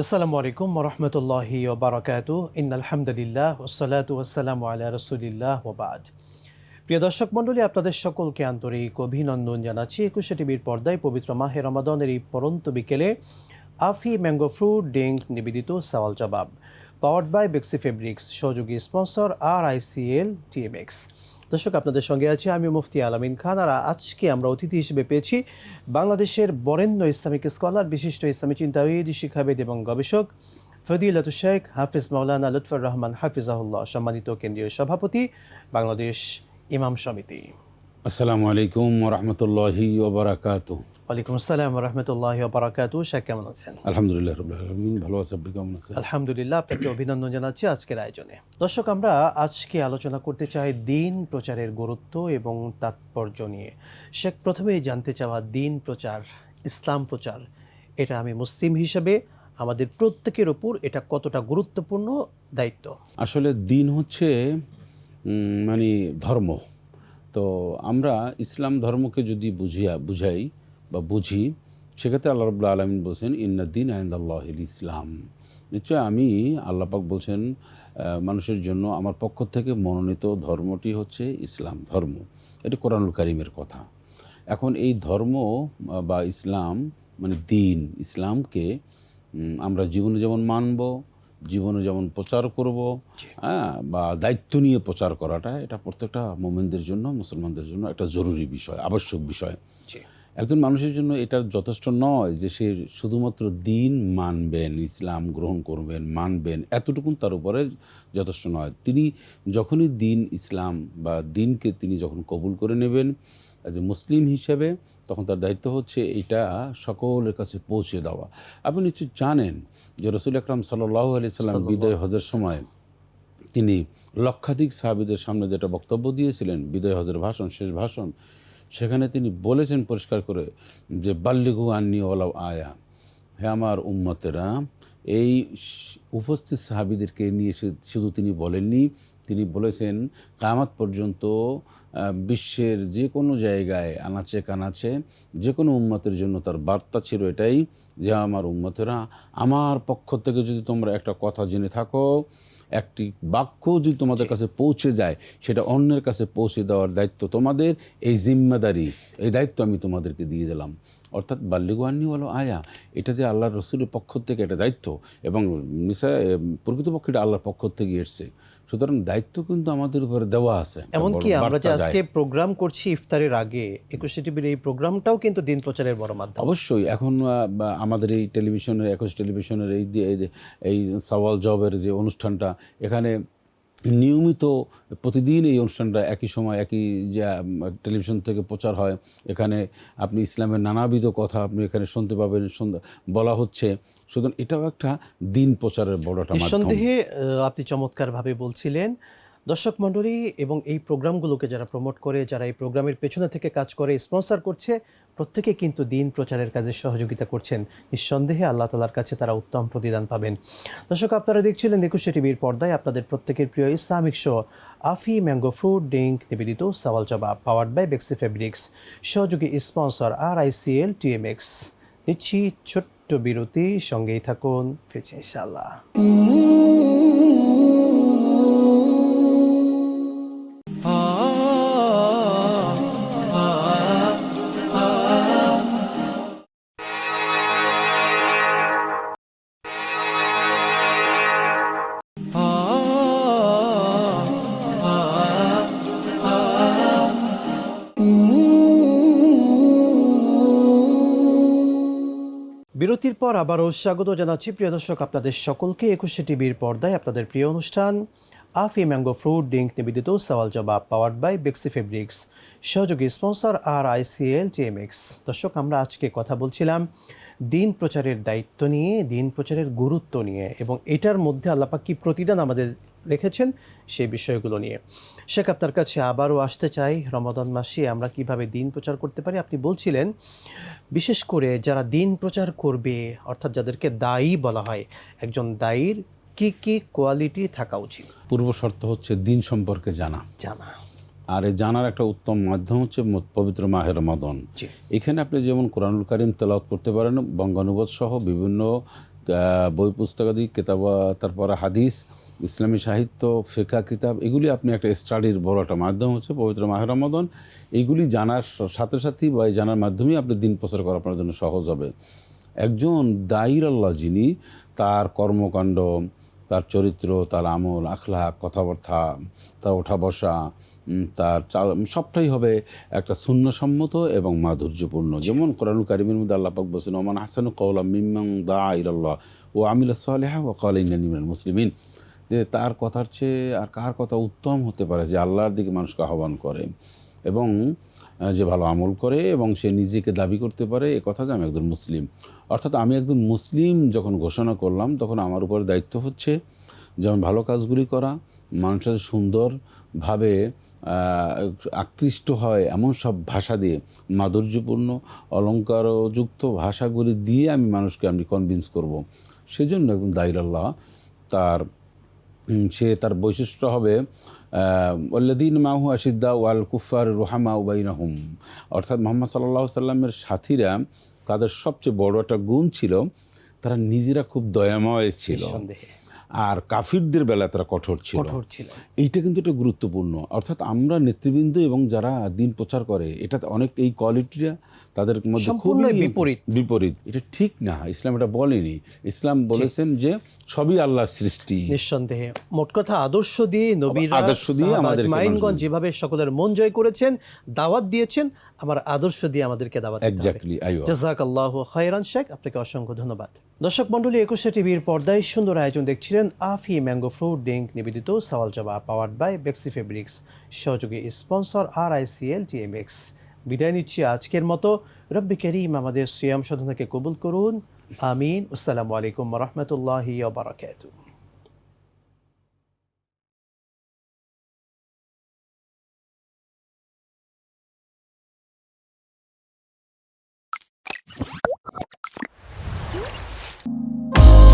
আসসালামু আলাইকুম ওয়া রাহমাতুল্লাহি ওয়া বারাকাতুহু ইন্নাল হামদুলিল্লাহ ওয়াসসালাতু ওয়াসসালামু আলা রাসূলিল্লাহ ওয়া বা'দ। প্রিয় দর্শক মণ্ডলী, আপনাদের সকলকে আন্তরিক অভিনন্দন জানাচ্ছি। একুশে টিভির পর্দায় পবিত্র মাহে রমাদানের এই পরন্ত বিকেলে আফি ম্যাঙ্গো ফ্রুট ড্রিঙ্ক নিবেদিত সওয়াল জবাব, পাওয়ার্ড বাই বেক্সি ফেব্রিক্স, সহযোগী স্পন্সর RICL TMX। দর্শক, আপনাদের সঙ্গে আছি আমি মুফতি আলামিন খান। আর আজকে আমরা অতিথি হিসেবে পেয়েছি বাংলাদেশের বরেণ্য ইসলামিক স্কলার, বিশিষ্ট ইসলামী চিন্তাবিদ, শিক্ষাবিদ এবং গবেষক ফদিলাতুল শেখ হাফিজ মাওলানা লুৎফর রহমান হাফিজাহুল্লাহ, সম্মানিত কেন্দ্রীয় সভাপতি, বাংলাদেশ ইমাম সমিতি। আসসালামু আলাইকুম ওয়া রাহমাতুল্লাহি ওয়া বারাকাতুহু। ওয়ালাইকুম আসসালাম ওয়া রাহমাতুল্লাহি ওয়া বারাকাতুহু। শেখ কেমন আছেন? আলহামদুলিল্লাহ রাব্বিল আলামিন, ভালো আছি। আপনি কেমন আছেন? আলহামদুলিল্লাহ, আপনাকে অভিনন্দন জানাচ্ছি আজকের আয়োজনে। দর্শক, আমরা আজকে আলোচনা করতে চাই দিন প্রচারের গুরুত্ব এবং তাৎপর্য নিয়ে। শেখ, প্রথমেই জানতে চাওয়া, দিন প্রচার, ইসলাম প্রচার, এটা আমি মুসলিম হিসেবে আমাদের প্রত্যেকের উপর এটা কতটা গুরুত্বপূর্ণ দায়িত্ব? আসলে দিন হচ্ছে মানে ধর্ম। তো আমরা ইসলাম ধর্মকে যদি বুঝাই বা বুঝি, সেক্ষেত্রে আল্লাহ রাব্বুল আলামিন বলছেন ইন্নাদ-দীনা ইনদাল্লাহিল ইসলাম। নিশ্চয় আমি, আল্লাহ পাক বলছেন, মানুষের জন্য আমার পক্ষ থেকে মনোনীত ধর্মটি হচ্ছে ইসলাম ধর্ম। এটি কোরআনুল কারীমের কথা। এখন এই ধর্ম বা ইসলাম মানে দিন, ইসলামকে আমরা জীবনে যেমন মানব, জীবনে যেমন প্রচার করব, বা দায়িত্ব নিয়ে প্রচার করাটা, এটা প্রত্যেকটা মুমিনদের জন্য, মুসলমানদের জন্য একটা জরুরি বিষয়, আবশ্যক বিষয়। একজন মানুষের জন্য এটা যথেষ্ট নয় যে সে শুধুমাত্র দিন মানবেন, ইসলাম গ্রহণ করবেন, মানবেন, এতটুকুন তার উপরে যথেষ্ট নয়। তিনি যখনই দিন, ইসলাম বা দিনকে তিনি যখন কবুল করে নেবেন অ্যাজ এ মুসলিম হিসেবে, তখন তার দায়িত্ব হচ্ছে এটা সকলের কাছে পৌঁছে দেওয়া। আপনি নিশ্চয়ই জানেন যে রাসূল আকরাম সাল্লাল্লাহু আলাইহি সাল্লাম বিদায় হজের সময় তিনি লক্ষাধিক সাহাবীদের সামনে যেটা বক্তব্য দিয়েছিলেন, বিদায় হজের ভাষণ, শেষ ভাষণ, সেখানে তিনি বলেছেন পরিষ্কার করে যে বাল্লিগু আন্নী ওয়ালাউ আয়া, হে আমার উম্মতেরা। এই উপস্থিত সাহাবীদেরকে নিয়ে শুধু তিনি বলেননি, তিনি বলেছেন কিয়ামত পর্যন্ত বিশ্বের যে কোনো জায়গায়, আনাচে কানাচে, যে কোনো উম্মতের জন্য তার বার্তা ছিল এটাই যে আমার উম্মতেরা, আমার পক্ষ থেকে যদি তোমরা একটা কথা জেনে থাকো, একটি বাক্য যদি তোমাদের কাছে পৌঁছে যায়, সেটা অন্যের কাছে পৌঁছে দেওয়ার দায়িত্ব তোমাদের, এই জিম্মেদারি, এই দায়িত্ব আমি তোমাদেরকে দিয়ে দিলাম। অর্থাৎ বাল্লিগু আন্নী ওয়ালাউ আয়া, এটা যে আল্লাহর রাসূলের পক্ষ থেকে একটা দায়িত্ব, এবং প্রকৃতপক্ষে এটা আল্লাহর পক্ষ থেকে এসছে। সুতরাং দায়িত্ব কিন্তু আমাদের উপরে দেওয়া আছে। এমনকি আমরা যে আজকে প্রোগ্রাম করছি ইফতারের আগে, একুশে টিভির এই প্রোগ্রামটাও কিন্তু দিন প্রচারের বড় মাধ্যম। অবশ্যই এখন আমাদের এই টেলিভিশনের, একুশ টেলিভিশনের এই সওয়াল জবের যে অনুষ্ঠানটা, এখানে নিয়মিত প্রতিদিন এই অনুষ্ঠানটা একই সময় একই যে টেলিভিশন থেকে প্রচার হয়। এখানে আপনি ইসলামের নানাবিধ কথা আপনি এখানে শুনতে পাবেন, বলা হচ্ছে। সুতরাং এটাও একটা দিন প্রচারের বড় একটা মাধ্যম। নিঃসন্দেহে আপনি চমৎকারভাবে বলছিলেন। দর্শক মণ্ডলী, এবং এই প্রোগ্রামগুলোকে যারা প্রমোট করে, যারা এই প্রোগ্রামের পেছনে থেকে কাজ করে, স্পন্সর করছে, প্রত্যেকে কিন্তু দিন প্রচারের কাজে সহযোগিতা করছেন। নিঃসন্দেহে আল্লাহ তাআলার কাছে তারা উত্তম প্রতিদান পাবেন। দর্শক, আপনারা দেখছিলেন একুশে টিভির পর্দায় আপনাদের প্রত্যেকের প্রিয় ইসলামিক শো আফি ম্যাঙ্গো ফ্রুট ড্রিঙ্ক নিবেদিত সওয়াল জবাব, পাওয়ার্ড বাই বেক্সি ফেব্রিক্স, সহযোগী স্পন্সর RICL TMX। নিচ্ছি ছোট্ট বিরতি, সঙ্গেই থাকুন, ফিরছি ইনশাআল্লাহ। বিরতির পর আবারও স্বাগত জানাচ্ছি প্রিয় দর্শক আপনাদের সকলকে একুশে টিভির পর্দায় আপনাদের প্রিয় অনুষ্ঠান আফি ম্যাঙ্গো ফ্রুট ড্রিঙ্ক নিবেদিত সওয়াল জবাব, পাওয়ার্ড বাই বেক্সি ফেব্রিক্স, সহযোগী স্পন্সর RICL TMX। দর্শক, আমরা আজকে কথা বলছিলাম দিন প্রচারের দায়িত্ব নিয়ে, দিন প্রচারের গুরুত্ব নিয়ে, এবং এটার মধ্যে আল্লাহ পাক কী প্রতিদান আমাদের রেখেছেন সেই বিষয়গুলো নিয়ে। শেখ, আপনার কাছে আবারও আসতে চাই, রমাদান মাসে আমরা কিভাবে দিন প্রচার করতে পারি। আপনি বলছিলেন বিশেষ করে যারা দিন প্রচার করবে, অর্থাৎ যাদেরকে দায়ী বলা হয়, একজন দায়ীর কি কি কোয়ালিটি থাকা উচিত? পূর্ব শর্ত হচ্ছে দিন সম্পর্কে জানা। আর এই জানার একটা উত্তম মাধ্যম হচ্ছে পবিত্র মাহে রমাদান। এখানে আপনি যেমন কোরআনুল কারীম তেলাওয়াত করতে পারেন, বঙ্গানুবাদ সহ বিভিন্ন বই পুস্তকাদি কিতাব, তারপরে হাদিস, ইসলামী সাহিত্য, ফিকহ কিতাব, এগুলি আপনি একটা স্টাডির বড় একটা মাধ্যম হচ্ছে পবিত্র মাহে রমাদান। এইগুলি জানার সাথে সাথেই বা এই জানার মাধ্যমেই আপনি দিন প্রচার করা আপনার জন্য সহজ হবে। একজন দায়ীর আল্লাহ যিনি, তার কর্মকাণ্ড, তার চরিত্র, তার আমল, আখলাক, কথাবার্তা, তার ওঠা বসা, তার চাল, সবটাই হবে একটা সুন্নসম্মত এবং মাধুর্যপূর্ণ। যেমন কোরআনুল কারীমের মধ্যে আল্লাহ পাক বলেছেন, ওমান আহসানু কাওলাম মিম্মান দাআ ইলাল্লাহ ওয়া আমিলা সালিহান ওয়া ক্বালা ইন্নানী মিনাল মুসলিমিন। যে তার কথার চেয়ে আর কার কথা উত্তম হতে পারে যে আল্লাহর দিকে মানুষকে আহ্বান করে এবং যে ভালো আমল করে এবং সে নিজেকে দাবি করতে পারে এ কথা যে আমি একজন মুসলিম। অর্থাৎ আমি একজন মুসলিম যখন ঘোষণা করলাম, তখন আমার উপরে দায়িত্ব হচ্ছে যেমন ভালো কাজগুলি করা, মানুষের সুন্দরভাবে আকৃষ্ট হয় এমন সব ভাষা দিয়ে, মাধুর্যপূর্ণ অলঙ্কারযুক্ত ভাষাগুলি দিয়ে আমি মানুষকে কনভিন্স করব। সেজন্য একজন দায়ীর আল্লাহ সে তার বৈশিষ্ট্য হবে ওয়াল্লাযীন মাহু আশিদ্দা ওয়াল কুফার রুহামা বাইনাহুম। অর্থাৎ মুহাম্মদ সাল্লাল্লাহু আলাইহি সাল্লামের সাথীরা, তাদের সবচেয়ে বড় একটা গুণ ছিল তারা নিজেরা খুব দয়াময় ছিল, আর কাফিরদের বেলায় তারা কঠোর ছিল। এইটা কিন্তু একটা গুরুত্বপূর্ণ। অর্থাৎ আমরা নেতৃবৃন্দ এবং যারা দিন প্রচার করে, এটা অনেক এই কোয়ালিটিটা তাদের মধ্যে খুবই বিপরীত। এটা ঠিক না, ইসলাম এটা বলেনি। ইসলাম বলেছেন যে সবই আল্লাহর সৃষ্টি। নিঃসন্দেহে মোট কথা আদর্শ দিয়ে নবীরা আমাদের মাইনগঞ্জ যেভাবে সকলের মন জয় করেছেন, দাওয়াত দিয়েছেন, আমার আদর্শ দিয়ে আমাদেরকে দাওয়াত দিতে হবে। এক্স্যাক্টলি। জাযাকাল্লাহু খায়রান শেখ, আপনাকে অসংখ্য ধন্যবাদ। দর্শক মণ্ডলী, একুশে টিভির পর্দায় সুন্দর আয়োজন দেখছিলেন আফি ম্যাঙ্গো ফ্রুট ড্রিঙ্ক নিবেদিত সওয়াল জবাব, পাওয়ার্ড বাই বেক্সি ফেব্রিক্স, সহযোগী স্পন্সর RICL TMX। বিদায় নিচ্ছি আজকের মতো। রব্বি করিম আমাদের সিয়াম সাধনাকে কবুল করুন, আমিন। আসসালামু আলাইকুম ওয়া রাহমাতুল্লাহি ওয়া বারাকাতুহু।